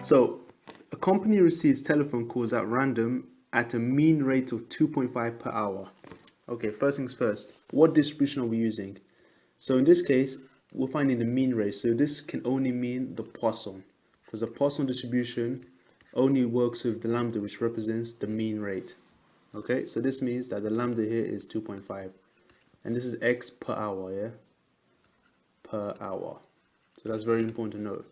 So a company receives telephone calls at random at a mean rate of 2.5 per hour. Okay, first things first, what distribution are we using? So in this case, we're finding the mean rate. So this can only mean the Poisson, because the Poisson distribution only works with the lambda, which represents the mean rate. Okay, so this means that the lambda here is 2.5, and this is x per hour, yeah? Per hour. So that's very important to know.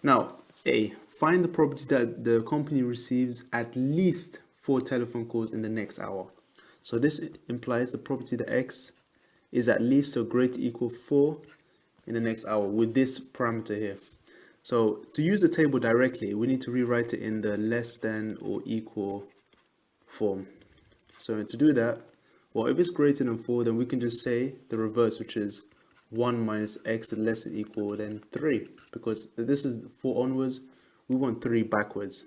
Now, A, find the probability that the company receives at least 4 telephone calls in the next hour. So this implies the probability that x is at least or greater equal 4 in the next hour with this parameter here. So to use the table directly, we need to rewrite it in the less than or equal form. So to do that, well, if it's greater than 4, then we can just say the reverse, which is 1 minus x less than or equal than 3, because this is 4 onwards, we want 3 backwards.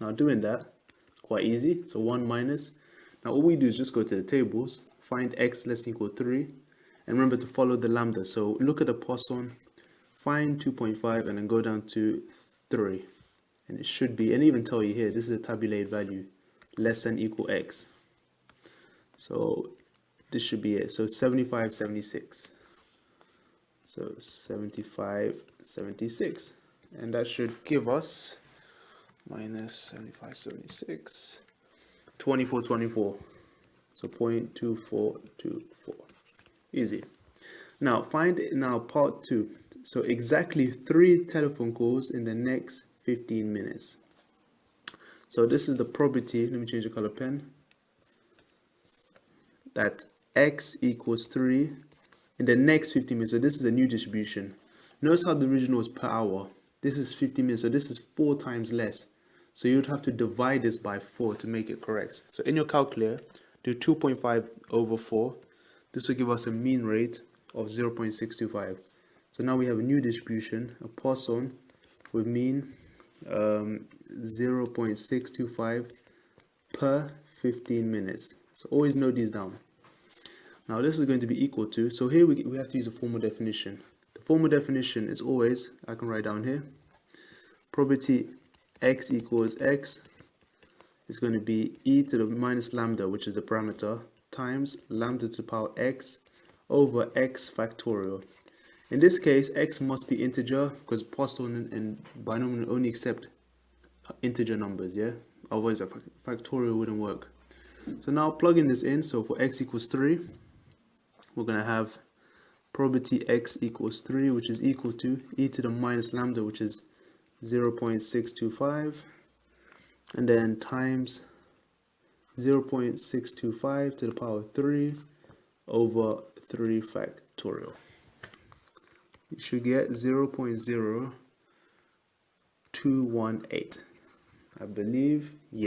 Now doing that, quite easy. So 1 minus, now all we do is just go to the tables, find x less than or equal 3, and remember to follow the lambda. So look at the Poisson, find 2.5 and then go down to 3, and it should be, and even tell you here, this is the tabulated value, less than or equal x. So this should be it. So 75, 76. So 75, 76. And that should give us minus 75, 76, 24, 24. So 0.2424. Easy. Now find now part 2. So exactly 3 telephone calls in the next 15 minutes. So this is the probability. Let me change the color pen. That x equals 3 in the next 15 minutes. So this is a new distribution. Notice how the original was per hour. This is 15 minutes, so this is 4 times less. So you would have to divide this by 4 to make it correct. So in your calculator, do 2.5 over 4. This will give us a mean rate of 0.625. So now we have a new distribution, a Poisson with mean 0.625 per 15 minutes. So always note these down. Now this is going to be equal to, so here we have to use a formal definition. The formal definition is always, I can write down here, probability x equals x is going to be e to the minus lambda, which is the parameter, times lambda to the power x over x factorial. In this case, x must be integer because Poisson and binomial only accept integer numbers, yeah? Otherwise a factorial wouldn't work. So now plugging this in, so for x equals 3, we're going to have probability x equals 3, which is equal to e to the minus lambda, which is 0.625, and then times 0.625 to the power 3 over 3 factorial. You should get 0.0218, I believe. Yeah.